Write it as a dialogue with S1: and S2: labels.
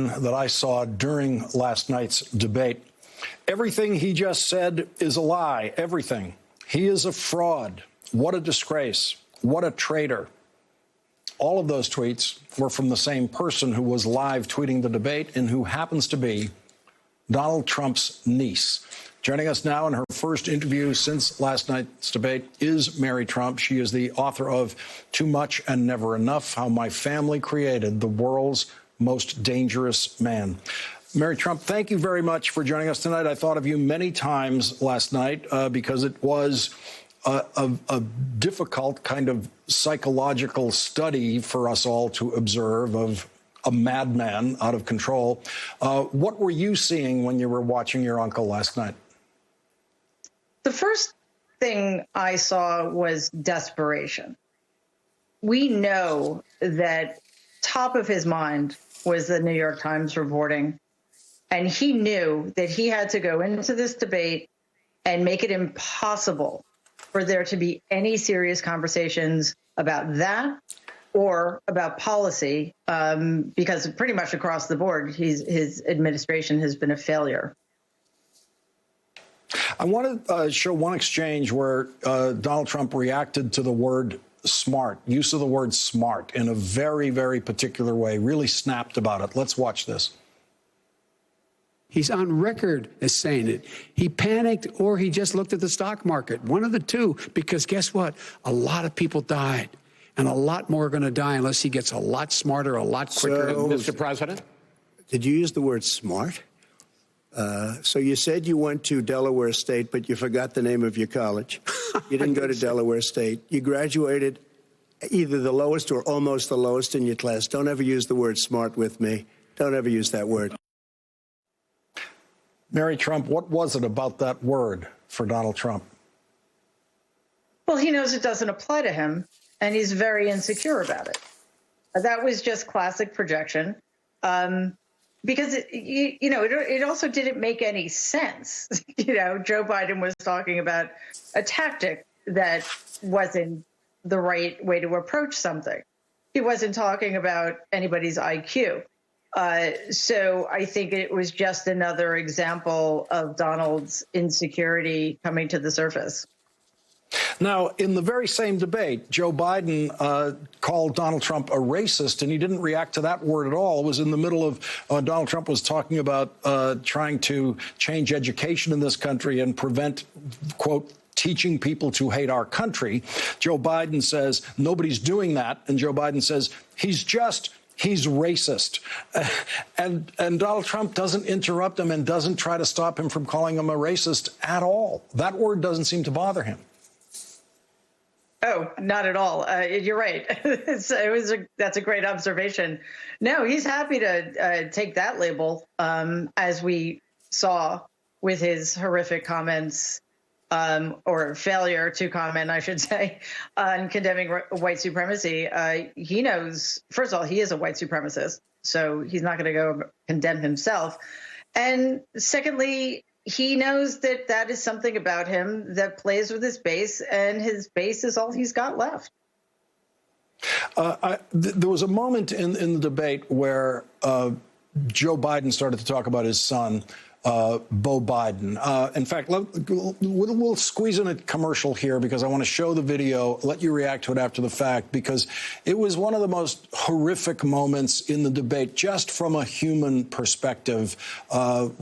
S1: that I saw during last night's debate. Everything he just said is a lie. Everything. He is a fraud. What a disgrace. What a traitor. All of those tweets were from the same person who was live tweeting the debate and who happens to be Donald Trump's niece. Joining us now in her first interview since last night's debate is Mary Trump. She is the author of Too Much and Never Enough: How My Family Created the World's Most Dangerous Man. Mary Trump, thank you very much for joining us tonight. I thought of you many times last night because it was a difficult kind of psychological study for us all to observe of a madman out of control. What were you seeing when you were watching your uncle last night?
S2: The first thing I saw was desperation. We know that top of his mind was the New York Times reporting, and he knew that he had to go into this debate and make it impossible for there to be any serious conversations about that or about policy, because pretty much across the board, his administration has been a failure.
S1: I want to show one exchange where Donald Trump reacted to the word smart, use of the word smart in a very, very particular way, really snapped about it. Let's watch this.
S3: He's on record as saying it. He panicked or he just looked at the stock market, one of the two, because guess what? A lot of people died and a lot more are going to die unless he gets a lot smarter, a lot quicker.
S4: So, Mr. President?
S5: Did you use the word smart? So you said you went to Delaware State, but you forgot the name of your college. You didn't go to Delaware State. You graduated either the lowest or almost the lowest in your class. Don't ever use the word smart with me. Don't ever use that word.
S1: Mary Trump, what was it about that word for Donald Trump?
S2: Well, he knows it doesn't apply to him, and he's very insecure about it. That was just classic projection. Because, it also didn't make any sense. Joe Biden was talking about a tactic that wasn't the right way to approach something. He wasn't talking about anybody's IQ. So I think it was just another example of Donald's insecurity coming to the surface.
S1: Now, in the very same debate, Joe Biden called Donald Trump a racist, and he didn't react to that word at all. It was in the middle of Donald Trump was talking about trying to change education in this country and prevent, quote, teaching people to hate our country. Joe Biden says nobody's doing that. And Joe Biden says he's racist. And Donald Trump doesn't interrupt him and doesn't try to stop him from calling him a racist at all. That word doesn't seem to bother him.
S2: Oh, not at all. You're right. That's a great observation. No, he's happy to take that label, as we saw with his horrific comments, or failure to comment, I should say, on condemning white supremacy. He knows, first of all, he is a white supremacist, so he's not going to go condemn himself. And secondly, he knows that that is something about him that plays with his base, and his base is all he's got left.
S1: There was a moment in the debate where Joe Biden started to talk about his son, Beau Biden. In fact, we'll squeeze in a commercial here because I want to show the video, let you react to it after the fact, because it was one of the most horrific moments in the debate, just from a human perspective. Let's